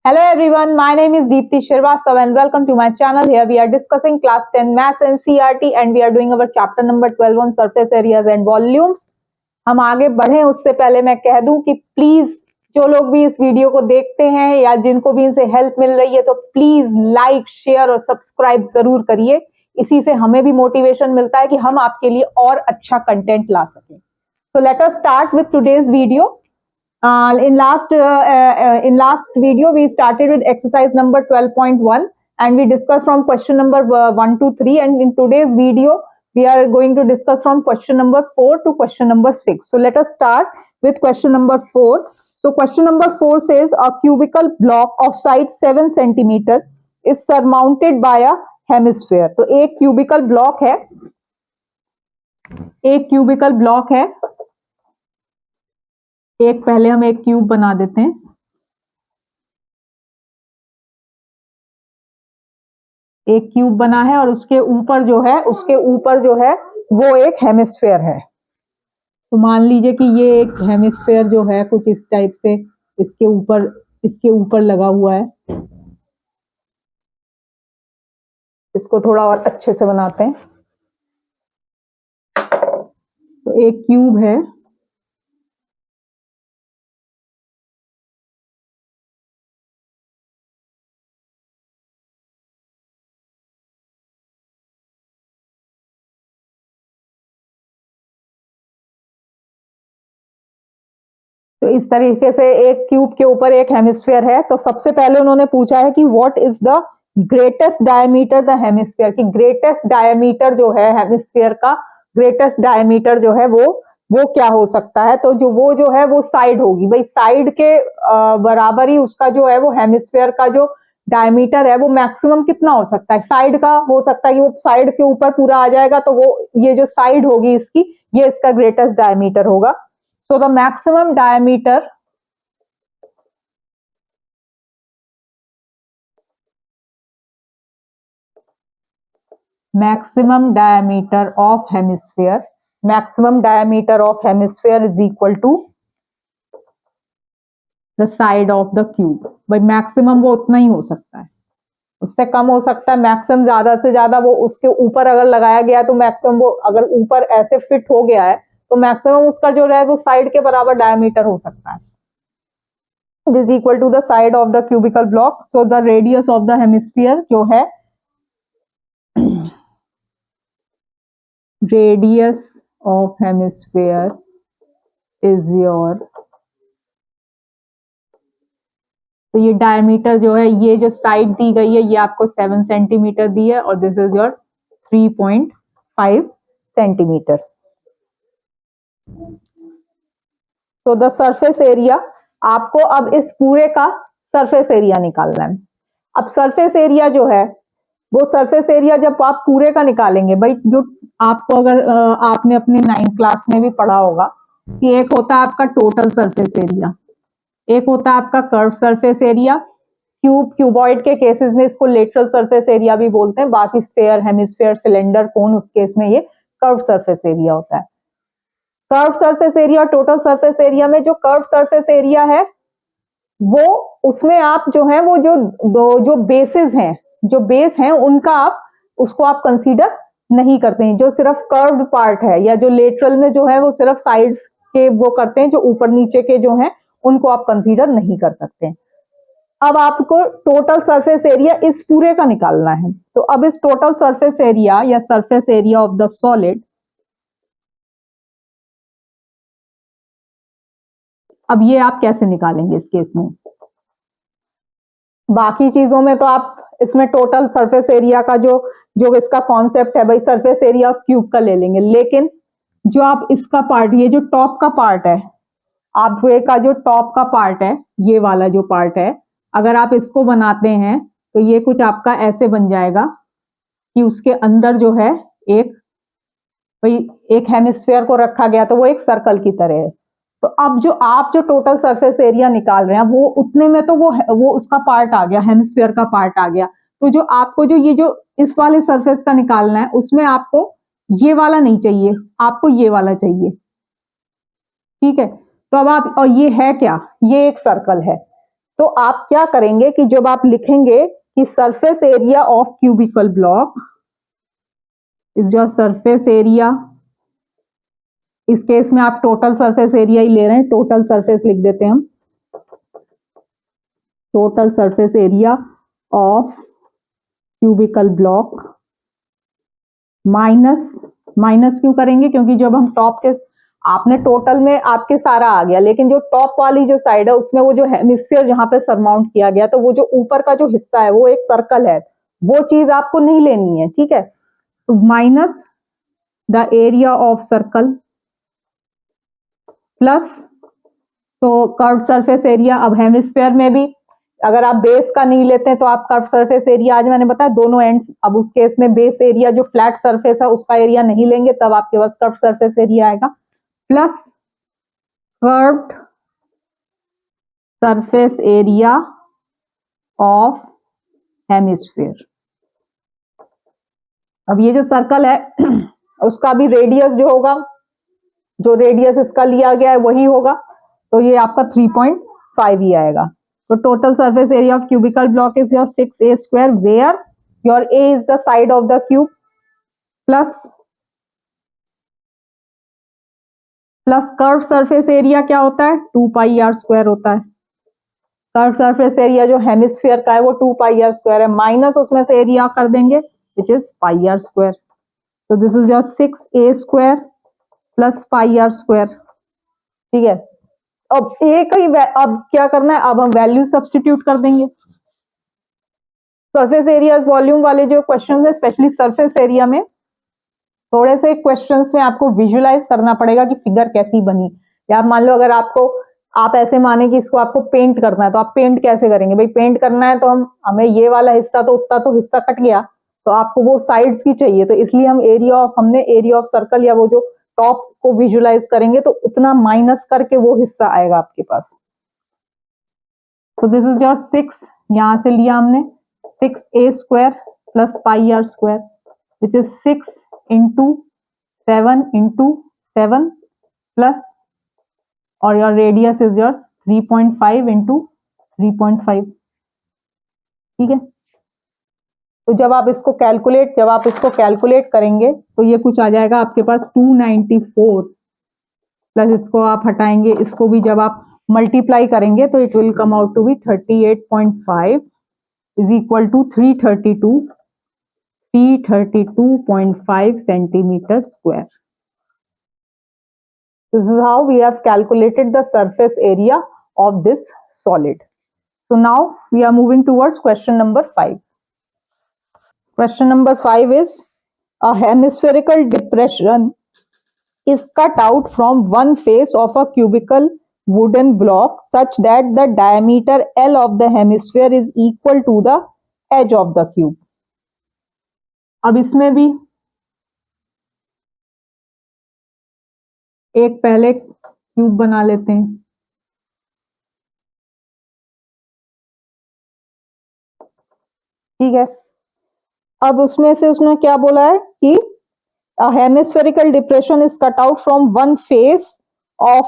Hello everyone, my name is Deepti Srivastava and welcome to my channel. Here we are discussing class 10 Maths and CRT and we are doing our chapter number 12 on surface areas and volumes. हम आगे बढ़े उससे पहले मैं कह दूं कि please जो लोग भी इस वीडियो को देखते हैं या जिनको भी इनसे हेल्प मिल रही है तो प्लीज लाइक, शेयर और सब्सक्राइब जरूर करिए। इसी से हमें भी मोटिवेशन मिलता है कि हम आपके लिए और अच्छा कंटेंट ला सकें। So let us start with today's video. In last video we started with exercise number 12.1 and we discussed from question number 1 to 3, and in today's video we are going to discuss from question number 4 to question number 6. So let us start with question number 4. So question number 4 says a cubical block of size 7 centimeter is surmounted by a hemisphere. तो एक cubical block है, एक पहले हम एक cube बना देते हैं। एक क्यूब बना है और उसके ऊपर जो है वो एक हेमिस्फेयर है। तो मान लीजिए कि ये एक हेमिस्फेयर जो है कुछ इस टाइप से इसके ऊपर लगा हुआ है। इसको थोड़ा और अच्छे से बनाते हैं। तो एक क्यूब है, तो इस तरीके से एक क्यूब के ऊपर एक हेमिस्फेयर है। तो सबसे पहले उन्होंने पूछा है कि what is the greatest diameter the hemisphere, की ग्रेटेस्ट डायमीटर जो है हेमिस्फेयर का ग्रेटेस्ट डायमीटर जो है वो क्या हो सकता है। तो जो है वो साइड होगी, भाई साइड के बराबर ही उसका जो है वो हेमिस्फेयर का जो डायमीटर है वो मैक्सिमम कितना हो सकता है। साइड का हो सकता है कि वो साइड के ऊपर पूरा आ जाएगा, तो वो ये जो साइड होगी इसकी, ये इसका ग्रेटेस्ट डायमीटर होगा। So the maximum diameter of hemisphere is equal to the side of the cube. भाई मैक्सिमम वो उतना ही हो सकता है, उससे कम हो सकता है। मैक्सिमम ज्यादा से ज्यादा वो उसके ऊपर अगर लगाया गया तो मैक्सिमम वो अगर ऊपर ऐसे फिट हो गया है तो मैक्सिमम उसका जो है वो साइड के बराबर डायमीटर हो सकता है। It is equal to the side of the cubical block. So the radius of the hemisphere जो है radius of hemisphere is your, तो ये डायमीटर जो है, ये जो साइड दी गई है ये आपको 7 सेंटीमीटर दी है और दिस इज योर 3.5 सेंटीमीटर। तो द सरफेस एरिया, आपको अब इस पूरे का सरफेस एरिया निकालना है। अब सरफेस एरिया जो है वो सरफेस एरिया जब आप पूरे का निकालेंगे, भाई जो आपको अगर आपने अपने 9th क्लास में भी पढ़ा होगा कि एक होता है आपका टोटल सरफेस एरिया, एक होता है आपका कर्व सरफेस एरिया। क्यूबॉइड के केसेस में इसको लेटरल सरफेस एरिया भी बोलते हैं, बाकी स्फेयर, हेमिस्फेयर, सिलेंडर, कोन, उस केस में ये कर्व सरफेस एरिया होता है। कर्व सरफेस एरिया और टोटल सरफेस एरिया में जो कर्व सरफेस एरिया है वो, उसमें आप जो है वो जो बेसिस हैं, जो बेस हैं उनका उसको आप कंसीडर नहीं करते हैं। जो सिर्फ कर्व्ड पार्ट है या जो लेटरल में जो है वो सिर्फ साइड्स के वो करते हैं, जो ऊपर नीचे के जो हैं उनको आप कंसीडर नहीं कर सकते। अब आपको टोटल सरफेस एरिया इस पूरे का निकालना है। तो अब इस टोटल सरफेस एरिया या surface area of the solid, अब ये आप कैसे निकालेंगे इस केस में। बाकी चीजों में तो आप इसमें टोटल सरफेस एरिया का जो इसका कॉन्सेप्ट है, भाई सरफेस एरिया ऑफ क्यूब का ले लेंगे, लेकिन जो आप इसका पार्ट, ये जो टॉप का पार्ट है, आप ये का जो टॉप का पार्ट है, ये वाला जो पार्ट है, अगर आप इसको बनाते हैं तो ये कुछ आपका ऐसे बन जाएगा कि उसके अंदर जो है एक हेमिस्फेयर को रखा गया, तो वो एक सर्कल की तरह है। तो अब जो आप जो टोटल सरफेस एरिया निकाल रहे हैं वो उतने में तो वो उसका पार्ट आ गया, हेमिस्फेयर का पार्ट आ गया। तो जो आपको ये जो इस वाले सरफेस का निकालना है उसमें आपको ये वाला नहीं चाहिए, आपको ये वाला चाहिए, ठीक है। तो अब आप, और ये है क्या, ये एक सर्कल है। तो आप क्या करेंगे कि जब आप लिखेंगे कि surface area of cubical block is your surface area, इस केस में आप टोटल सरफेस एरिया ही ले रहे हैं, टोटल सरफेस लिख देते हैं हम, total surface area of cubical block minus, minus क्यों करेंगे, क्योंकि जब हम टॉप के, आपने टोटल में आपके सारा आ गया, लेकिन जो टॉप वाली जो साइड है उसमें वो जो हेमिस्फीयर जहां पे सरमाउंट किया गया, तो वो जो ऊपर का जो हिस्सा है वो एक सर्कल है, वो चीज आपको नहीं लेनी है, ठीक है। तो minus the area of circle plus, तो कर्व सरफेस एरिया, अब हेमिस्फीयर में भी अगर आप बेस का नहीं लेते हैं तो आप कर्व सरफेस एरिया, आज मैंने बताया दोनों एंड्स, अब उस केस में बेस एरिया जो फ्लैट सरफेस है उसका एरिया नहीं लेंगे, तब आपके पास कर्व सरफेस एरिया आएगा, plus curved surface area of hemisphere. अब ये जो सर्कल है उसका भी रेडियस जो होगा, जो रेडियस इसका लिया गया है वही होगा, तो ये आपका 3.5 ही आएगा। तो total surface area of cubical block is your 6a square, where your a is the side of the cube, plus curve surface area क्या होता है, 2 पाई आर स्क्वायर होता है। कर्व सरफेस एरिया जो हेमिस्फीयर का है वो 2 पाई आर स्क्वायर है, माइनस उसमें से एरिया कर देंगे which is pi r square. तो this is your 6a square plus pi r square, ठीक है। अब एक ही, अब क्या करना है, अब हम वैल्यू सब्स्टिट्यूट कर देंगे। सरफेस एरिया वॉल्यूम वाले जो क्वेश्चन है, स्पेशली सरफेस एरिया में थोड़े से क्वेश्चंस में आपको विजुलाइज करना पड़ेगा कि फिगर कैसी बनी, या मान लो अगर आपको, आप ऐसे माने कि इसको आपको पेंट करना है, तो आप पेंट कैसे करेंगे, भाई पेंट करना है तो हमें ये वाला हिस्सा, तो उतना तो हिस्सा कट गया, तो आपको वो साइड्स की चाहिए, तो इसलिए हमने एरिया ऑफ सर्कल या वो जो टॉप को विजुलाइज करेंगे तो उतना माइनस करके वो हिस्सा आएगा आपके पास। तो दिस इज योर 6, यहां से लिया हमने 6a square plus pi r square which is 6 into 7 into 7 plus, और your radius is your 3.5 into 3.5, ठीक है। तो जब आप इसको कैलकुलेट करेंगे तो ये कुछ आ जाएगा आपके पास 294, प्लस इसको आप हटाएंगे, इसको भी जब आप मल्टीप्लाई करेंगे तो it will come out to be 38.5 is equal to 332.5 centimeter square. This is how we have calculated the surface area of this solid. So now we are moving towards question number 5. Question number 5 is, a hemispherical depression is cut out from one face of a cubical wooden block such that the diameter L of the hemisphere is equal to the edge of the cube. अब इसमें भी एक पहले cube बना लेते हैं, ठीक है। अब उसमें से उसने क्या बोला है कि a hemispherical depression is cut out from one face of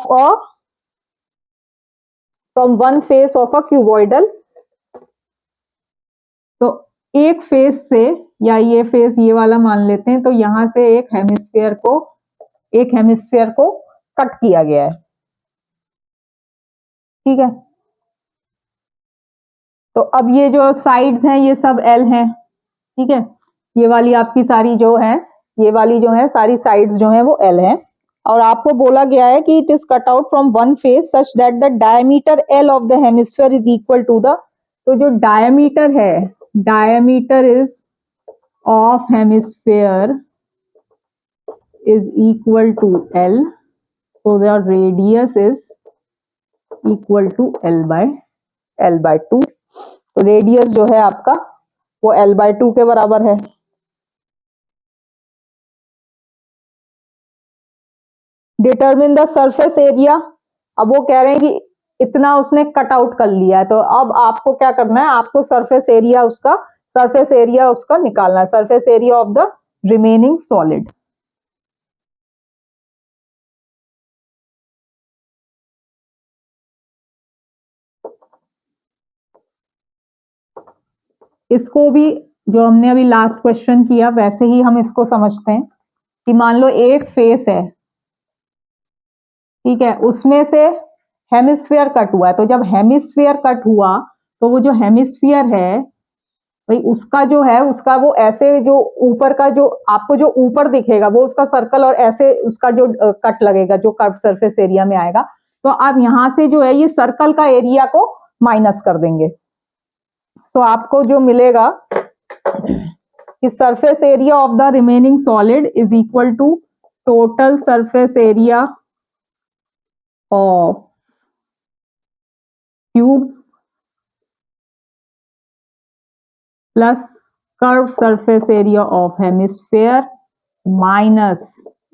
a cuboidal, तो एक फेस से, या ये फेस ये वाला मान लेते हैं, तो यहां से एक हेमिस्फीयर को कट किया गया है, ठीक है। तो अब ये जो साइड्स हैं ये सब एल हैं, ठीक है। ये वाली आपकी सारी जो है, ये वाली जो है सारी साइड्स जो है वो एल है, और आपको बोला गया है कि it is cut out from one face such that the diameter L of the hemisphere is equal to the, तो जो डायमीटर है, diameter is of hemisphere is equal to L, so the radius is equal to L by 2, तो radius जो है आपका वो L by 2 के बराबर है। डिटरमिन द सरफेस एरिया, अब वो कह रहे हैं कि इतना उसने कट आउट कर लिया है, तो अब आपको क्या करना है, आपको सरफेस एरिया उसका निकालना है, surface area of the remaining solid. इसको भी जो हमने अभी लास्ट क्वेश्चन किया वैसे ही हम इसको समझते हैं कि मान लो एक फेस है, ठीक है, उसमें से हेमिस्फीयर कट हुआ है। तो जब हेमिस्फीयर कट हुआ तो वो जो हेमिस्फीयर है भाई उसका जो है उसका वो ऐसे जो ऊपर का जो आपको जो ऊपर दिखेगा वो उसका सर्कल और ऐसे उसका जो कट लगेगा जो कर्व सरफेस एरिया में आएगा। तो आप यहां से जो है ये सर्कल का एरिया को माइनस कर देंगे। सो आपको जो मिलेगा कि surface area of the remaining solid is equal to total surface area of cube plus curve surface area of hemisphere minus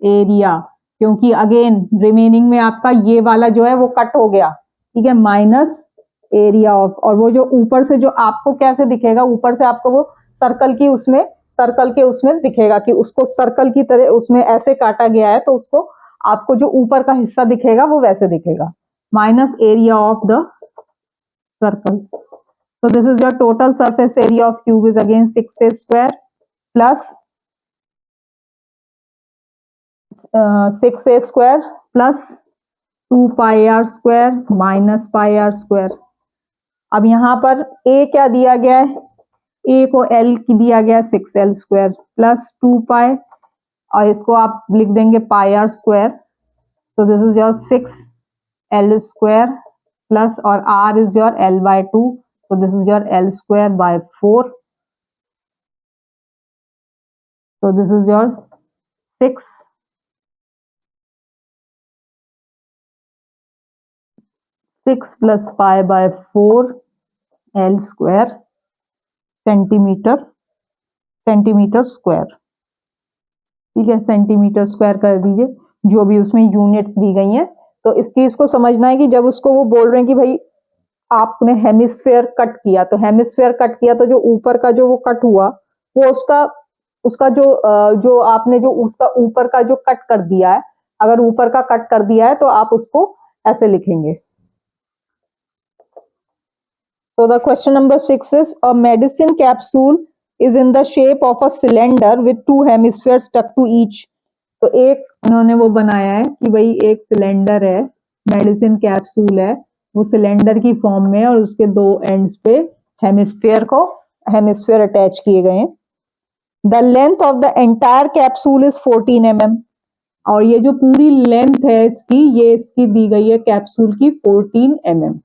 area, क्योंकि अगेन रिमेनिंग में आपका ये वाला जो है वो कट हो गया, ठीक है, माइनस एरिया ऑफ, और वो जो ऊपर से जो आपको कैसे दिखेगा, ऊपर से आपको वो सर्कल के उसमें दिखेगा कि उसको सर्कल की तरह उसमें ऐसे काटा गया है, तो उसको आपको जो ऊपर का हिस्सा दिखेगा वो वैसे दिखेगा, minus area of the circle. So this is your total surface area of cube is again 6a square plus 6a square plus 2 pi r square minus pi r square। अब यहाँ पर a क्या दिया गया है, a को l की दिया गया 6l square plus 2 pi, और इसको आप लिख देंगे pi r square। So this is your 6l square plus और r is your l by 2, so this is your l square by 4। So this is your 6 plus pi by 4 l square centimetre square, ठीक है, centimetre square कर दीजिए जो भी उसमें units दी गई हैं। तो इस चीज को समझना है कि जब उसको वो बोल रहे हैं कि भाई आपने हेमिस्फेयर कट किया, तो हेमिस्फेयर कट किया तो जो ऊपर का जो वो कट हुआ वो उसका जो आपने जो उसका ऊपर का जो कट कर दिया है, अगर ऊपर का कट कर दिया है तो आप उसको ऐसे लिखेंगे। So the question number 6 is a medicine capsule is in the shape of a cylinder with two hemispheres stuck to each। तो एक उन्होंने वो बनाया है कि भाई एक सिलेंडर है, मेडिसिन कैप्सूल है, वो सिलेंडर की फॉर्म में और उसके दो एंड्स पे हेमिस्फेयर अटैच किए गए हैं। The length of the entire capsule is 14 mm, और ये जो पूरी लेंथ है इसकी, ये इसकी दी गई है कैप्सूल की 14 mm।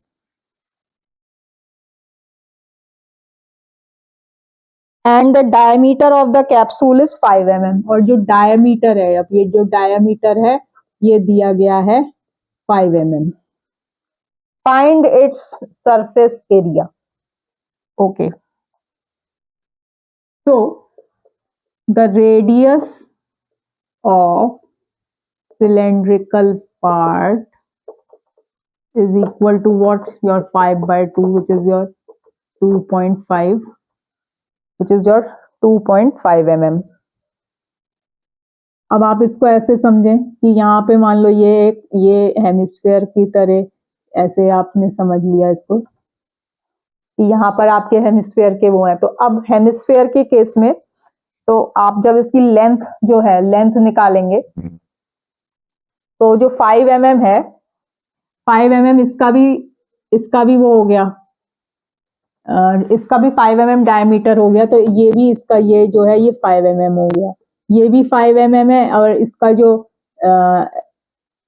And the diameter of the capsule is 5 mm, और जो डायमीटर है, अब ये जो डायमीटर है ये दिया गया है 5 mm। Find its surface area. Okay, so the radius of cylindrical part is equal to what, your 5 by 2, which is your 2.5, which is your 2.5 mm। अब आप इसको ऐसे समझें कि यहाँ पे मान लो ये हेमिस्फेयर की तरह ऐसे आपने समझ लिया इसको कि यहाँ पर आपके हेमिस्फेयर के वो हैं। तो अब हेमिस्फेयर के केस में तो आप जब इसकी लेंथ जो है लेंथ निकालेंगे तो जो 5 mm है, 5 mm इसका भी वो हो गया, इसका भी 5 mm डायमीटर हो गया, तो ये भी इसका ये जो है ये 5 mm हो गया, ये भी 5 mm है, और इसका जो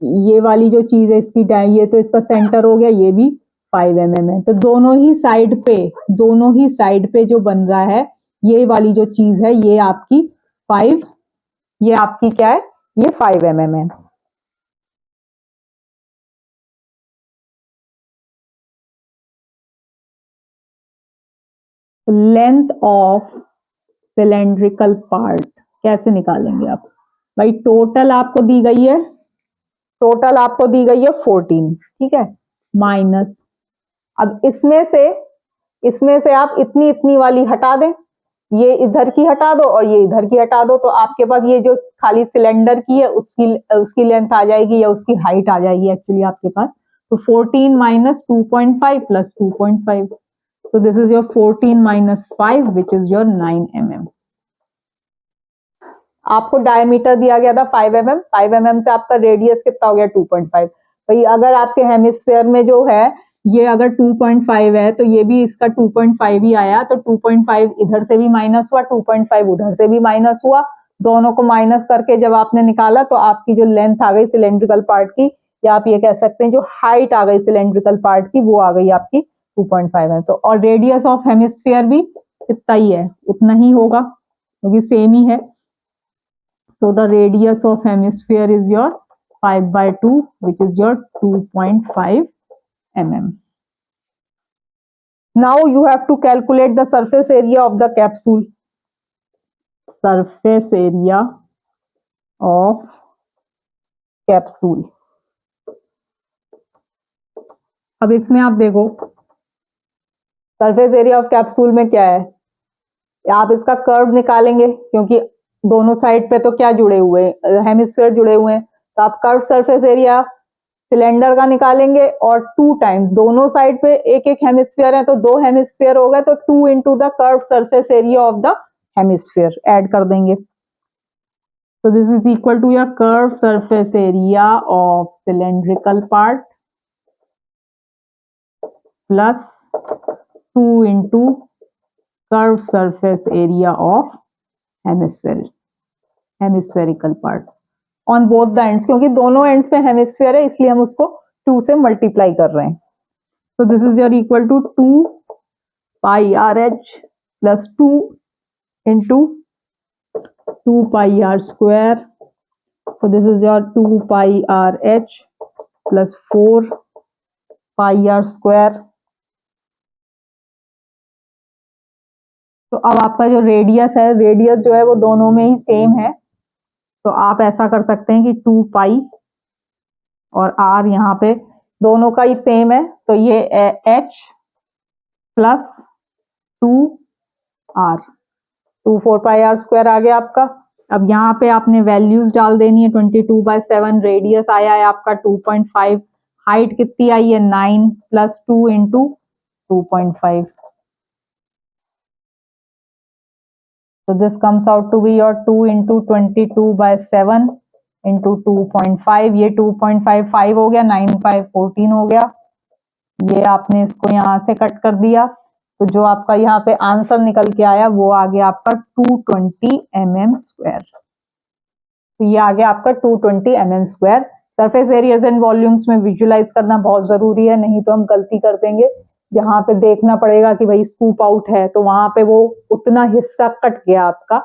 ये वाली जो चीज है इसकी ये तो इसका सेंटर हो गया, ये भी 5 mm है। तो दोनों ही साइड पे जो बन रहा है ये वाली जो चीज है ये आपकी 5, ये आपकी क्या है, ये 5 mm है। लेंथ ऑफ सिलेंड्रिकल पार्ट कैसे निकालेंगे आप, भाई टोटल आपको दी गई है 14, ठीक है, माइनस, अब इसमें से आप इतनी वाली हटा दें, ये इधर की हटा दो और ये इधर की हटा दो, तो आपके पास ये जो खाली सिलेंडर की है उसकी लेंथ आ जाएगी या उसकी हाइट आ जाएगी एक्चुअली आपके पास। तो 14 minus 2.5 plus 2.5, So this is your 14 minus 5 which is your 9 mm. आपको डायमीटर दिया गया था 5 mm, 5 mm से आपका रेडियस कितना हो गया 2.5। भाई अगर आपके हेमिस्फीयर में जो है ये अगर 2.5 है तो ये भी इसका 2.5 ही आया, तो 2.5 इधर से भी माइनस हुआ, 2.5 उधर से भी माइनस हुआ, दोनों को माइनस करके जब आपने निकाला तो आपकी जो लेंथ आ गई सिलेंड्रिकल पार्ट की, या आप ये कह सकते हैं जो हाइट आ गई सिलेंड्रिकल पार्ट की, वो आ गई आपकी 2.5 है। तो और रेडियस ऑफ हेमिस्फीयर भी इतना ही है, उतना ही होगा क्योंकि सेम ही है। So the radius of hemisphere is your 5/2 which is your 2.5 mm. Now you have to calculate the surface area of the capsule. Surface area of capsule. अब इसमें आप देखो सरफेस एरिया ऑफ कैप्सूल में क्या है, आप इसका कर्व निकालेंगे क्योंकि दोनों साइड पे तो क्या जुड़े हुए हैं, हेमिस्फीयर जुड़े हुए हैं, तो आप कर्व सरफेस एरिया सिलेंडर का निकालेंगे और 2 टाइम्स दोनों साइड पे एक एक हेमिस्फीयर है तो 2 हेमिस्फीयर हो गए, तो 2 into the curve surface area of the hemisphere add कर देंगे। तो this is equal to your curve surface area of cylindrical part plus 2 into curve surface area of hemispherical part on both the ends, क्योंकि दोनों ends पे hemisphere है इसलिए हम उसको 2 से मल्टीप्लाई कर रहे हैं। तो this is your equal to 2 pi r h plus 2 into 2 pi r square. तो this is your 2 pi r h plus 4 pi r square. तो अब आपका जो रेडियस है, रेडियस जो है वो दोनों में ही सेम है, तो आप ऐसा कर सकते हैं कि 2 पाई और आर यहाँ पे दोनों का ही सेम है, तो ये h plus 2 r, 2 4 pi r square आ गया आपका। अब यहाँ पे आपने वैल्यूज डाल देनी है, 22/7 रेडियस आया है आपका 2.5, हाइट कितनी आई है 9 plus 2 into 2.5, so this comes out to be your 2 into 22/7 into 2.5, ये 2.55 हो गया, 9 5 14 हो गया, ये आपने इसको यहाँ से कट कर दिया, तो जो आपका यहाँ पे आंसर निकल के आया वो आ गया आपका 220 mm स्क्वायर। तो ये आ गया आपका 220 mm square. Surface areas and volumes में विजुअलाइज करना बहुत जरूरी है, नहीं तो हम गलती कर देंगे, जहां पे देखना पड़ेगा कि भाई स्कूप आउट है तो वहां पे वो उतना हिस्सा कट गया आपका।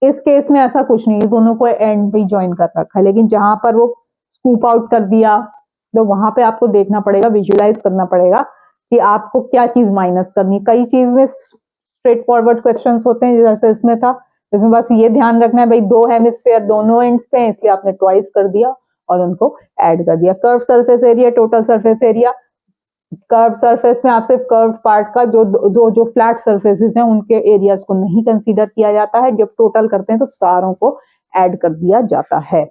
इस केस में ऐसा कुछ नहीं है, दोनों को एंड पे ज्वाइन कर रखा है, लेकिन जहां पर वो स्कूप आउट कर दिया तो वहां पे आपको देखना पड़ेगा, विजुअलाइज करना पड़ेगा कि आपको क्या चीज माइनस करनी है। कई चीज में स्ट्रेट फॉरवर्ड क्वेश्चंस होते हैं जैसे इसमें था, इसमें बस ये ध्यान रखना है भाई 2 हेमिस्फीयर दोनों एंड्स पे हैं इसलिए आपने ट्वाइस कर दिया और उनको ऐड कर दिया। Curve surface area, total surface area, curve surface में आप सिर्फ कर्व पार्ट का जो फ्लैट सरफेसेस हैं उनके एरियाज को नहीं कंसीडर किया जाता है, जब टोटल करते हैं तो सारों को ऐड कर दिया जाता है।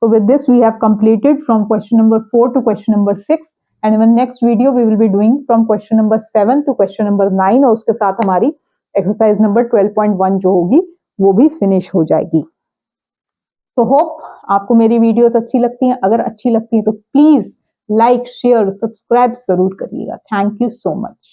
So with this we have completed from question number 4 to question number 6, and in the next video we will be doing from question number 7 to question number 9, और उसके साथ हमारी एक्सरसाइज नंबर 12.1 जो होगी वो भी फिनिश हो जाएगी। तो होप आपको मेरी वीडियोस अच्छी लगती हैं, अगर अच्छी लगती हैं तो प्लीज लाइक शेयर सब्सक्राइब जरूर करिएगा। Thank you so much.